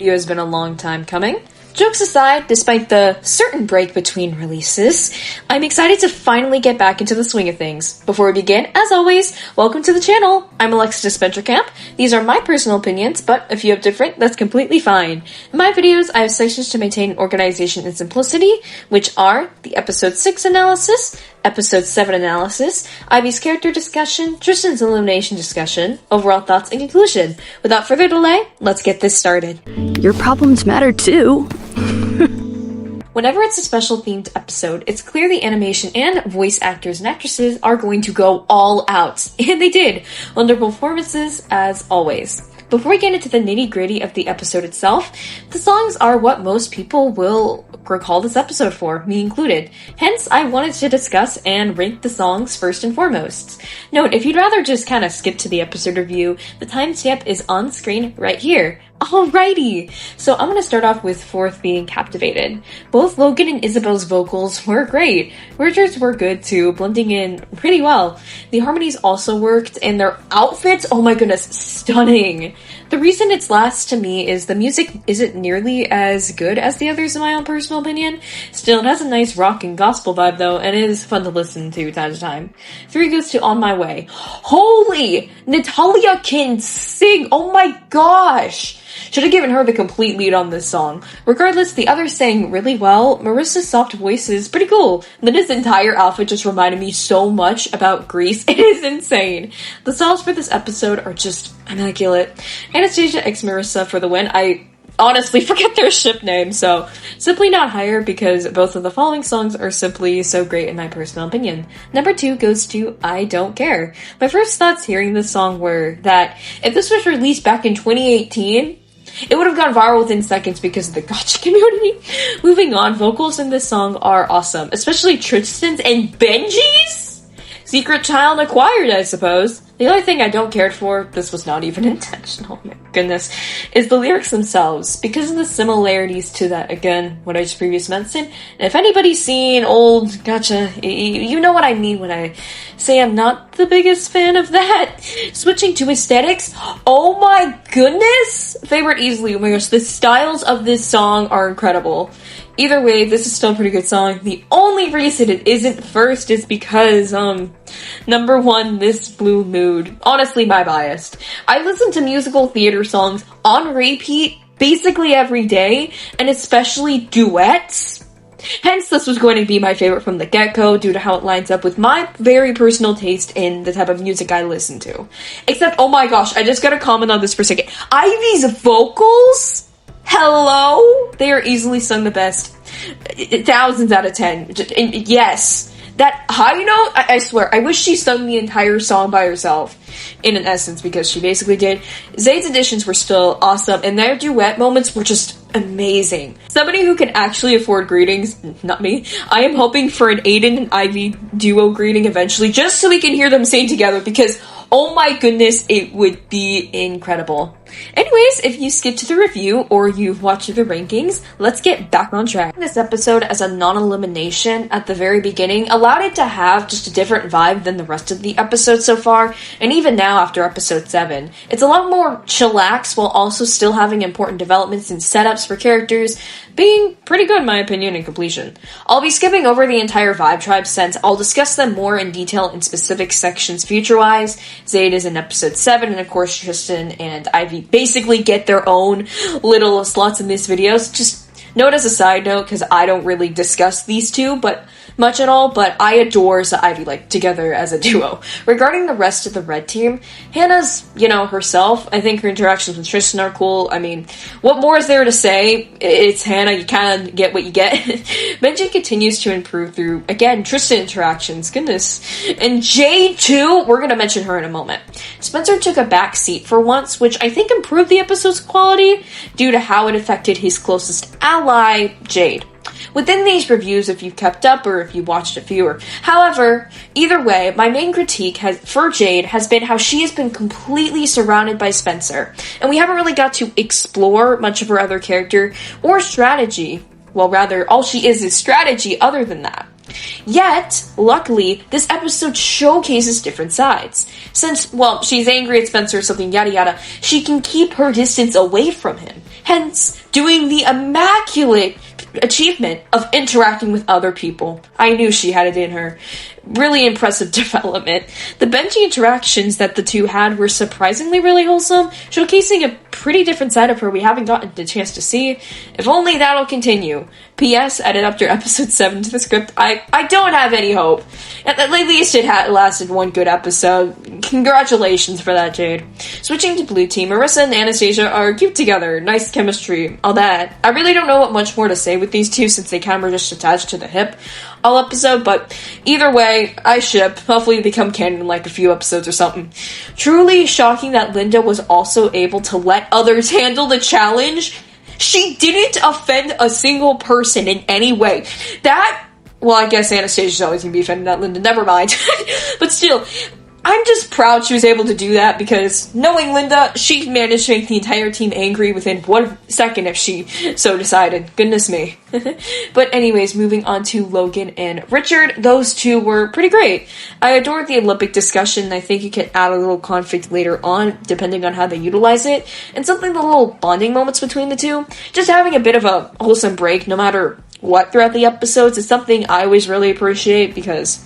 video has been a long time coming. Jokes aside, despite the certain break between releases, I'm excited to finally get back into the swing of things. Before we begin, as always, welcome to the channel. I'm Alexa Disventure Camp. These are my personal opinions, but if you have different, that's completely fine. In my videos, I have sections to maintain organization and simplicity, which are the Episode 6 analysis, Episode 7 analysis, Ivy's character discussion, Tristan's elimination discussion, overall thoughts, and conclusion. Without further delay, let's get this started. Your problems matter too. Whenever it's a special themed episode, it's clear the animation and voice actors and actresses are going to go all out. And they did. Wonderful performances, as always. Before we get into the nitty-gritty of the episode itself, the songs are what most people will recall this episode for, me included. Hence, I wanted to discuss and rank the songs first and foremost. Note, if you'd rather just kind of skip to the episode review, the timestamp is on screen right here. Alrighty! So I'm gonna start off with Fourth being Captivated. Both Logan and Isabel's vocals were great. Richard's were good too, blending in pretty well. The harmonies also worked, and their outfits, oh my goodness, stunning! The reason it's last to me is the music isn't nearly as good as the others in my own personal opinion. Still, it has a nice rock and gospel vibe though, and it is fun to listen to time to time. 3 goes to On My Way. Holy! Natalia can sing! Oh my gosh! Should have given her the complete lead on this song. Regardless, the others sang really well. Marissa's soft voice is pretty cool. Linda's entire outfit just reminded me so much about Grease. It is insane. The songs for this episode are just immaculate. Anastasia x Marissa for the win. I honestly forget their ship name, so simply not higher because both of the following songs are simply so great in my personal opinion. Number 2 goes to I Don't Care. My first thoughts hearing this song were that if this was released back in 2018, it would have gone viral within seconds because of the gotcha community. Moving on, vocals in this song are awesome, especially Tristan's and Benji's? Secret child acquired, I suppose. The only thing I don't care for, this was not even intentional, my goodness, is the lyrics themselves. Because of the similarities to that, again, what I just previously mentioned. And if anybody's seen old gotcha, you know what I mean when I say I'm not the biggest fan of that. Switching to aesthetics, oh my goodness! Favorite easily, oh my gosh, the styles of this song are incredible. Either way, this is still a pretty good song. The only reason it isn't first is because, number 1, This Blue Mood. Honestly, my bias. I listen to musical theater songs on repeat basically every day, and especially duets. Hence, this was going to be my favorite from the get-go due to how it lines up with my very personal taste in the type of music I listen to. Except, oh my gosh, I just gotta comment on this for a second. Ivy's vocals? Hello? They are easily sung the best. 1000s out of 10. And yes. That high note, I swear, I wish she sung the entire song by herself, in an essence, because she basically did. Zayd's additions were still awesome, and their duet moments were just amazing. Somebody who can actually afford greetings, not me, I am hoping for an Aiden and Ivy duo greeting eventually, just so we can hear them sing together, because oh my goodness, it would be incredible. Anyways, if you skipped to the review or you've watched the rankings, let's get back on track. This episode, as a non-elimination at the very beginning, allowed it to have just a different vibe than the rest of the episode so far, and even now after episode 7. It's a lot more chillax while also still having important developments and setups for characters, being pretty good in my opinion in completion. I'll be skipping over the entire Vibe Tribe since I'll discuss them more in detail in specific sections future-wise. Zayd is in episode 7, and of course Tristan and Ivy basically get their own little slots in this video. So just note as a side note, because I don't really discuss these two much at all, but I adore Ivy, together as a duo. Regarding the rest of the red team, Hannah's, herself. I think her interactions with Tristan are cool. I mean, what more is there to say? It's Hannah, you kind of get what you get. Benji continues to improve through, again, Tristan interactions, goodness. And Jade, too, we're gonna mention her in a moment. Spencer took a back seat for once, which I think improved the episode's quality due to how it affected his closest ally, Jade. Within these reviews, if you've kept up or if you watched a few, however, either way, my main critique for Jade has been how she has been completely surrounded by Spencer, and we haven't really got to explore much of her other character or strategy. Well, rather, all she is strategy other than that. Yet, luckily, this episode showcases different sides. Since, well, she's angry at Spencer or something, yada yada, she can keep her distance away from him. hence doing the immaculate achievement of interacting with other people. I knew she had it in her. Really impressive development. The Benji interactions that the two had were surprisingly really wholesome, showcasing a pretty different side of her we haven't gotten the chance to see. If only that'll continue. P.S. Added up to episode 7 to the script. I don't have any hope. At least it lasted one good episode. Congratulations for that, Jade. Switching to Blue Team, Marissa and Anastasia are cute together. Nice chemistry. All that. I really don't know what much more to say with these two since they kind of were just attached to the hip all episode, but either way, I ship. Hopefully they become canon in like a few episodes or something. Truly shocking that Linda was also able to let others handle the challenge. She didn't offend a single person in any way. Well, I guess Anastasia's always gonna be offended at Linda, never mind. But still, I'm just proud she was able to do that because knowing Linda, she managed to make the entire team angry within 1 second if she so decided. Goodness me. But anyways, moving on to Logan and Richard. Those two were pretty great. I adored the Olympic discussion. I think you can add a little conflict later on, depending on how they utilize it. And something the little bonding moments between the two. Just having a bit of a wholesome break, no matter what throughout the episodes, is something I always really appreciate because...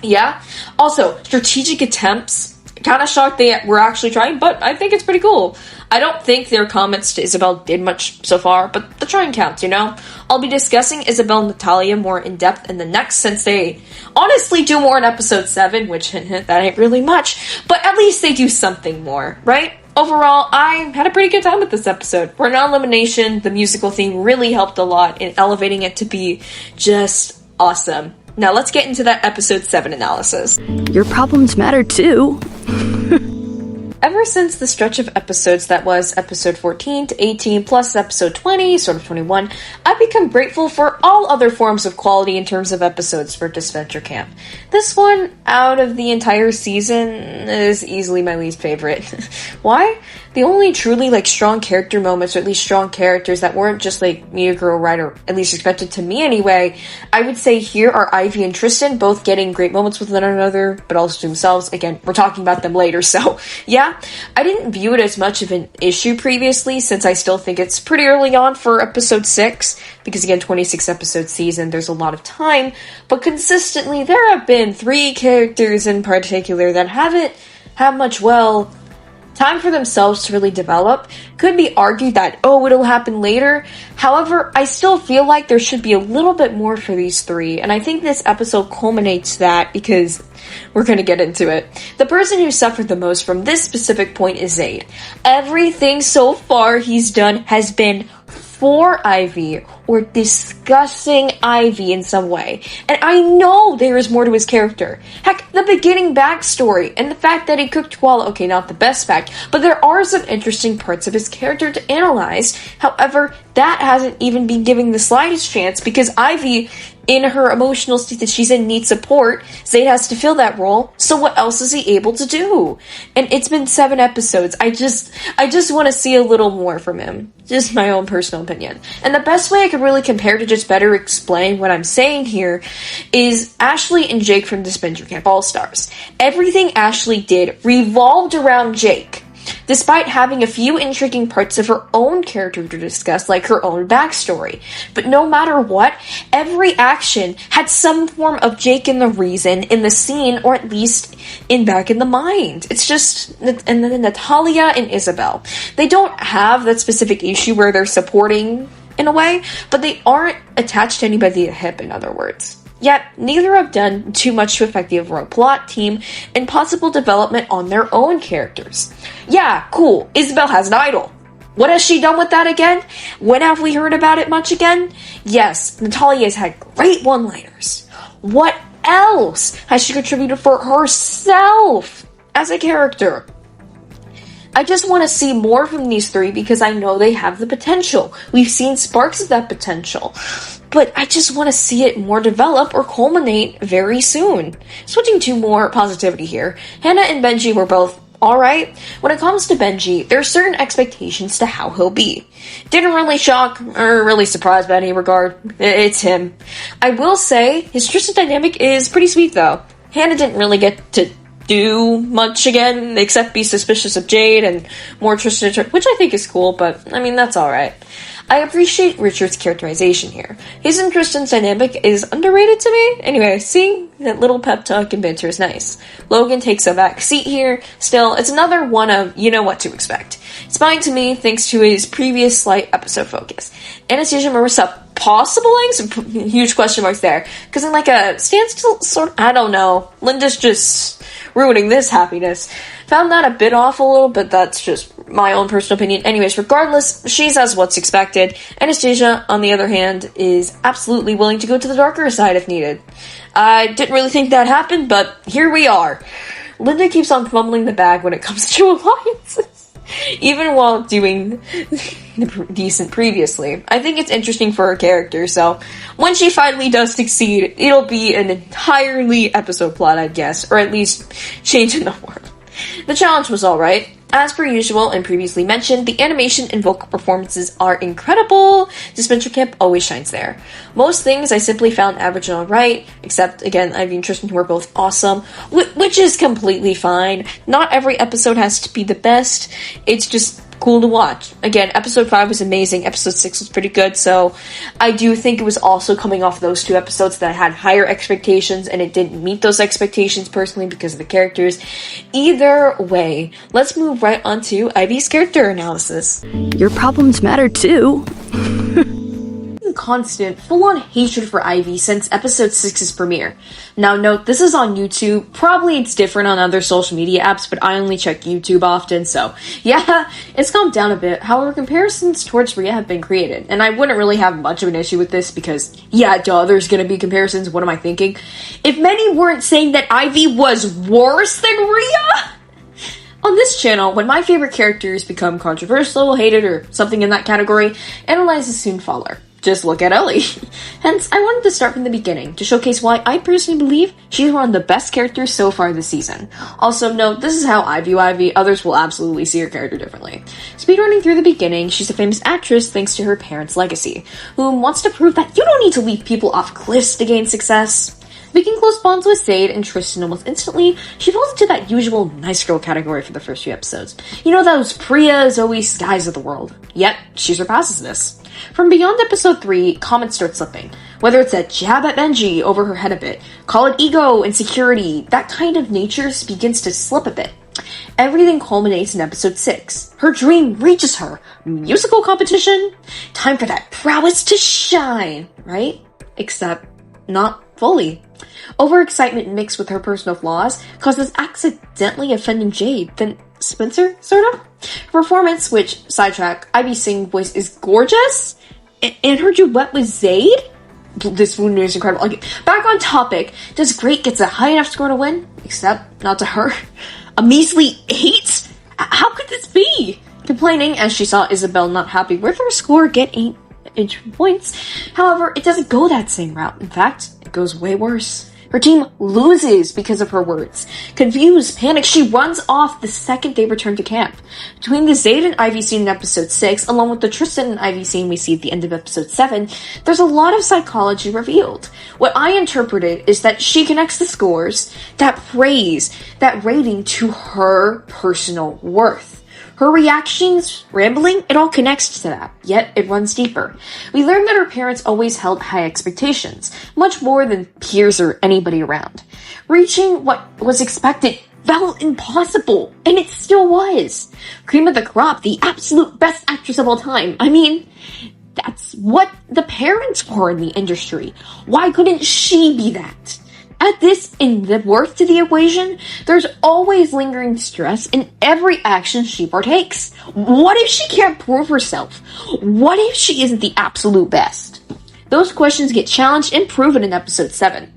yeah. Also, strategic attempts. Kind of shocked they were actually trying, but I think it's pretty cool. I don't think their comments to Isabel did much so far, but the trying counts, you know? I'll be discussing Isabel and Natalia more in depth in the next, since they honestly do more in episode 7, which that ain't really much, but at least they do something more, right? Overall, I had a pretty good time with this episode. For non-elimination, the musical theme really helped a lot in elevating it to be just awesome. Now let's get into that episode 7 analysis. Your problems matter too. Ever since the stretch of episodes that was episode 14 to 18 plus episode 20, sort of 21, I've become grateful for all other forms of quality in terms of episodes for Disventure Camp. This one, out of the entire season, is easily my least favorite. Why? The only truly, strong character moments, or at least strong characters that weren't just, mediocre or right, or at least expected to me anyway, I would say here are Ivy and Tristan, both getting great moments with one another, but also to themselves. Again, we're talking about them later, so, yeah. I didn't view it as much of an issue previously, since I still think it's pretty early on for episode 6, because again, 26 episode season, there's a lot of time, but consistently, there have been 3 characters in particular that haven't had much, time for themselves to really develop. Could be argued that, it'll happen later. However, I still feel like there should be a little bit more for these 3, and I think this episode culminates that because we're gonna get into it. The person who suffered the most from this specific point is Zayd. Everything so far he's done has been for Ivy, or discussing Ivy in some way. And I know there is more to his character. Heck, the beginning backstory, and the fact that he cooked koala, okay, not the best fact, but there are some interesting parts of his character to analyze. However, that hasn't even been given the slightest chance, because Ivy, in her emotional state that she's in, needs support. Zayd has to fill that role, so what else is he able to do? And it's been 7 episodes. I just want to see a little more from him. Just my own personal opinion. And the best way I could really compare to just better explain what I'm saying here is Ashley and Jake from Disventure Camp All-Stars. Everything Ashley did revolved around Jake. Despite having a few intriguing parts of her own character to discuss, like her own backstory. But no matter what, every action had some form of Jake in the reason, in the scene, or at least back in the mind. It's just, and then Natalia and Isabel. They don't have that specific issue where they're supporting, in a way, but they aren't attached to anybody at hip, in other words. Yet, neither have done too much to affect the overall plot, team, and possible development on their own characters. Yeah, cool, Isabel has an idol. What has she done with that again? When have we heard about it much again? Yes, Natalia has had great one-liners. What else has she contributed for herself as a character? I just want to see more from these 3 because I know they have the potential. We've seen sparks of that potential. But I just want to see it more develop or culminate very soon. Switching to more positivity here, Hannah and Benji were both alright. When it comes to Benji, there are certain expectations to how he'll be. Didn't really shock or really surprise by any regard. It's him. I will say, his Tristan dynamic is pretty sweet though. Hannah didn't really get to do much again, except be suspicious of Jade and more Tristan, which I think is cool, but, I mean, that's alright. I appreciate Richard's characterization here. His and Tristan's dynamic is underrated to me. Anyway, seeing that little pep talk and banter is nice. Logan takes a back seat here. Still, it's another one of you know what to expect. It's fine to me thanks to his previous slight episode focus. Anastasia Marissa possibling? Some huge question marks there. Because in like a standstill sort of, I don't know. Linda's just ruining this happiness. Found that a bit off a little, but that's just my own personal opinion. Anyways, regardless, she says what's expected. Anastasia, on the other hand, is absolutely willing to go to the darker side if needed. I didn't really think that happened, but here we are. Linda keeps on fumbling the bag when it comes to alliances, even while doing decent previously. I think it's interesting for her character, so when she finally does succeed, it'll be an entirely episode plot, I guess, or at least change in the world. The challenge was alright. As per usual and previously mentioned, the animation and vocal performances are incredible. Disventure Camp always shines there. Most things I simply found average and alright, except, again, Ivy and Tristan who are both awesome, which is completely fine. Not every episode has to be the best. It's just cool to watch. Again, episode 5 was amazing, episode 6 was pretty good, so I do think it was also coming off those two episodes that I had higher expectations, and it didn't meet those expectations personally because of the characters. Either way, let's move right on to Ivy's character analysis. Your problems matter too. Constant, full-on hatred for Ivy since episode 6's premiere. Now note, this is on YouTube. Probably it's different on other social media apps, but I only check YouTube often, so yeah, it's calmed down a bit. However, comparisons towards Rhea have been created, and I wouldn't really have much of an issue with this because, yeah, duh, there's gonna be comparisons. What am I thinking? If many weren't saying that Ivy was worse than Rhea? On this channel, when my favorite characters become controversial, hated, or something in that category, analyses soon follow. Just look at Ellie. Hence, I wanted to start from the beginning to showcase why I personally believe she's one of the best characters so far this season. Also note, this is how I view Ivy, others will absolutely see her character differently. Speedrunning through the beginning, she's a famous actress thanks to her parents' legacy, whom wants to prove that you don't need to leap people off cliffs to gain success. Making close bonds with Zayd and Tristan almost instantly, she falls into that usual nice girl category for the first few episodes. You know, those Priya, Zoe, skies of the world. Yet, she surpasses this. From beyond episode 3, comments start slipping. Whether it's a jab at Benji over her head a bit, call it ego, insecurity, that kind of nature begins to slip a bit. Everything culminates in episode 6. Her dream reaches her. Musical competition? Time for that prowess to shine, right? Except, not fully. Overexcitement mixed with her personal flaws causes accidentally offending Jade, then Spencer, sort of? Her performance, which, sidetrack, Ivy's singing voice is gorgeous, and her duet with Zayd? This wound is incredible. Okay, back on topic, does Great gets a high enough score to win? Except, not to her. A measly 8? How could this be? Complaining as she saw Isabel not happy with her score get 8 points. However, it doesn't go that same route. In fact, it goes way worse. Her team loses because of her words. Confused, panicked, she runs off the second they return to camp. Between the Zayd and Ivy scene in episode 6, along with the Tristan and Ivy scene we see at the end of episode 7, there's a lot of psychology revealed. What I interpreted is that she connects the scores, that praise, that rating to her personal worth. Her reactions, rambling, it all connects to that, yet it runs deeper. We learn that her parents always held high expectations, much more than peers or anybody around. Reaching what was expected felt impossible, and it still was. Cream of the crop, the absolute best actress of all time. I mean, that's what the parents were in the industry. Why couldn't she be that? Add this in the worth to the equation, there's always lingering stress in every action she partakes. What if she can't prove herself? What if she isn't the absolute best? Those questions get challenged and proven in episode 7.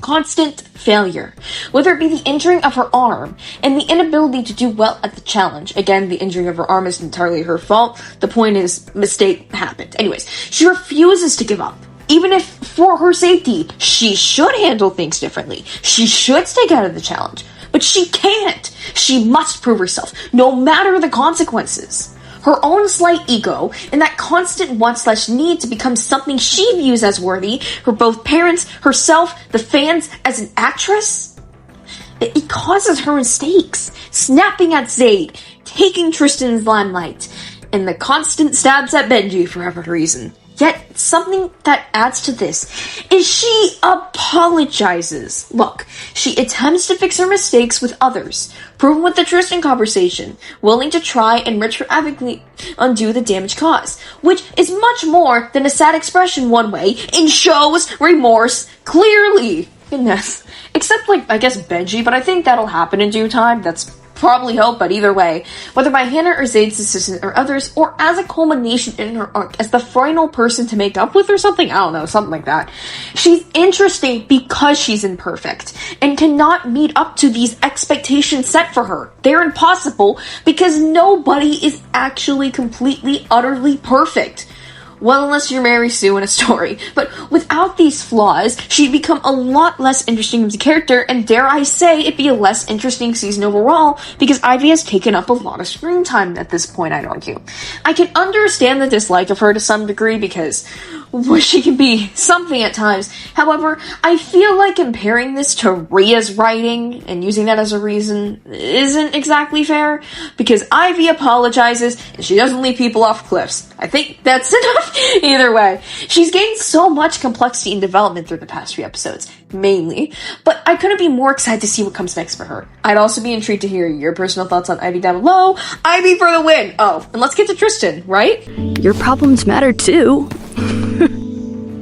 Constant failure. Whether it be the injuring of her arm and the inability to do well at the challenge. Again, the injuring of her arm is entirely her fault. The point is, mistake happened. Anyways, she refuses to give up. Even if, for her safety, she should handle things differently. She should stick out of the challenge. But she can't. She must prove herself, no matter the consequences. Her own slight ego, and that constant want/need to become something she views as worthy for both parents, herself, the fans, as an actress? It causes her mistakes, snapping at Zayd, taking Tristan's limelight, and the constant stabs at Benji for whatever reason. Yet, something that adds to this is she apologizes. Look, she attempts to fix her mistakes with others, proven with the Tristan conversation, willing to try and retroactively undo the damage caused, which is much more than a sad expression one way and shows remorse clearly. Goodness. Except, I guess Benji, but I think that'll happen in due time. That's probably hope, but either way, whether by Hannah or Zayd's assistant or others, or as a culmination in her arc as the final person to make up with or something, I don't know, something like that. She's interesting because she's imperfect, and cannot meet up to these expectations set for her. They're impossible, because nobody is actually completely, utterly perfect. Well, unless you're Mary Sue in a story. But without these flaws, she'd become a lot less interesting as a character, and dare I say, it'd be a less interesting season overall, because Ivy has taken up a lot of screen time at this point, I'd argue. I can understand the dislike of her to some degree, because she can be something at times. However, I feel like comparing this to Ria's writing, and using that as a reason, isn't exactly fair, because Ivy apologizes, and she doesn't leave people off cliffs. I think that's enough. Either way, she's gained so much complexity and development through the past 3 episodes, mainly, but I couldn't be more excited to see what comes next for her. I'd also be intrigued to hear your personal thoughts on Ivy down below. Ivy for the win! Oh, and let's get to Tristan, right? Your problems matter too.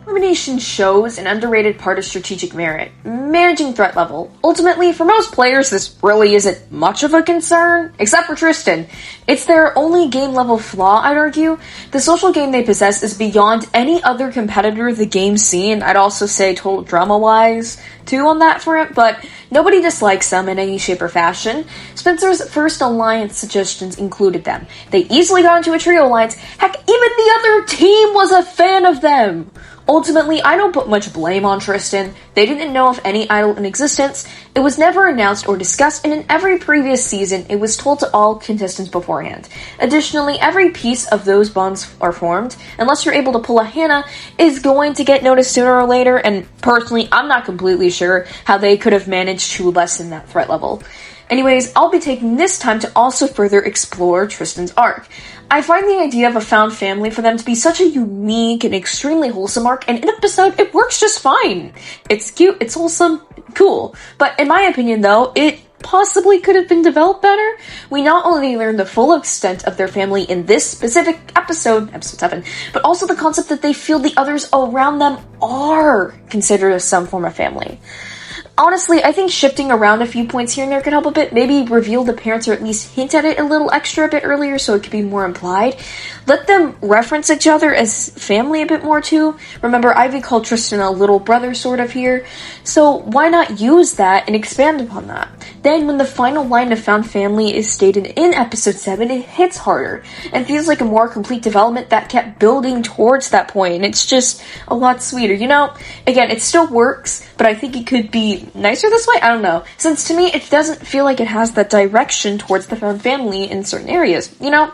Elimination shows an underrated part of strategic merit, managing threat level. Ultimately, for most players, this really isn't much of a concern, except for Tristan. It's their only game-level flaw, I'd argue. The social game they possess is beyond any other competitor the game's seen. I'd also say total drama-wise, too, on that front, but nobody dislikes them in any shape or fashion. Spencer's first alliance suggestions included them. They easily got into a trio alliance. Heck, even the other team was a fan of them! Ultimately, I don't put much blame on Tristan. They didn't know of any idol in existence. It was never announced or discussed, and in every previous season, it was told to all contestants beforehand. Additionally, every piece of those bonds are formed, unless you're able to pull a Hannah, is going to get noticed sooner or later, and personally, I'm not completely sure how they could have managed to lessen that threat level. Anyways, I'll be taking this time to also further explore Tristan's arc. I find the idea of a found family for them to be such a unique and extremely wholesome arc, and in episode, it works just fine. It's cute, it's wholesome, cool. But in my opinion, though, it possibly could have been developed better. We not only learn the full extent of their family in this specific episode 7, but also the concept that they feel the others around them are considered as some form of family. Honestly, I think shifting around a few points here and there could help a bit. Maybe reveal the parents or at least hint at it a little extra a bit earlier so it could be more implied. Let them reference each other as family a bit more too. Remember, Ivy called Tristan a little brother sort of here. So why not use that and expand upon that? Then when the final line of found family is stated in episode 7, it hits harder and feels like a more complete development that kept building towards that point. And it's just a lot sweeter, you know? Again, it still works, but I think it could be nicer this way? I don't know. Since to me, it doesn't feel like it has that direction towards the found family in certain areas, you know?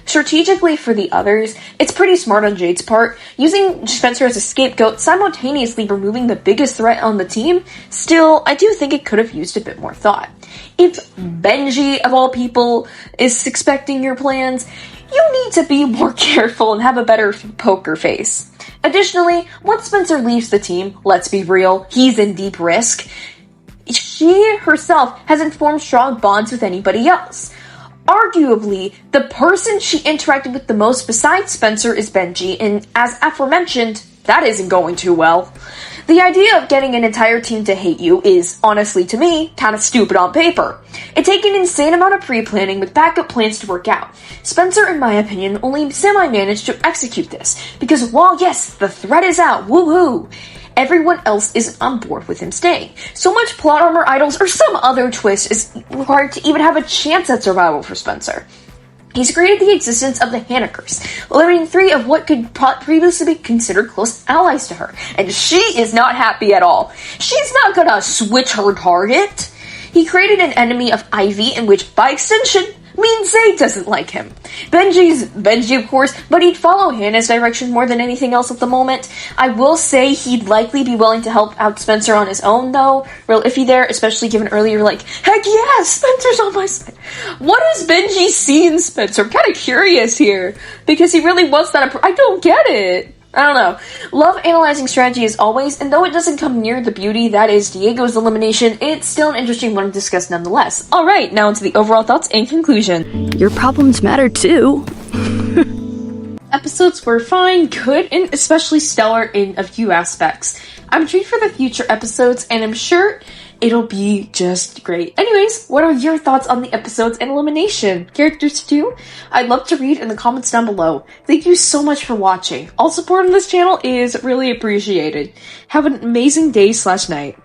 Strategically for the others, it's pretty smart on Jade's part, using Spencer as a scapegoat, simultaneously removing the biggest threat on the team. Still, I do think it could have used a bit more thought. If Benji, of all people, is expecting your plans, you need to be more careful and have a better poker face. Additionally, once Spencer leaves the team, let's be real, he's in deep risk. She herself hasn't formed strong bonds with anybody else. Arguably, the person she interacted with the most besides Spencer is Benji, and as aforementioned, that isn't going too well. The idea of getting an entire team to hate you is, honestly to me, kind of stupid on paper. It takes an insane amount of pre-planning with backup plans to work out. Spencer, in my opinion, only semi-managed to execute this, because while yes, the threat is out, woohoo, everyone else isn't on board with him staying. So much plot armor idols or some other twist is required to even have a chance at survival for Spencer. He's created the existence of the Hannah Curse, eliminating 3 of what could previously be considered close allies to her, and she is not happy at all. She's not gonna switch her target. He created an enemy of Ivy, in which, by extension, Zay doesn't like him. Benji's Benji, of course, but he'd follow Hannah's direction more than anything else at the moment. I will say he'd likely be willing to help out Spencer on his own, though. Real iffy there, especially given earlier, like, heck yeah, Spencer's on my side. What does Benji see in Spencer? I'm kind of curious here, because he really wants that. I don't get it. I don't know. Love analyzing strategy as always, and though it doesn't come near the beauty that is Diego's elimination, it's still an interesting one to discuss nonetheless. Alright, now into the overall thoughts and conclusion. Your problems matter too. Episodes were fine, good, and especially stellar in a few aspects. I'm intrigued for the future episodes, and I'm sure it'll be just great. Anyways, what are your thoughts on the episodes and elimination? Characters too? I'd love to read in the comments down below. Thank you so much for watching. All support on this channel is really appreciated. Have an amazing day/night.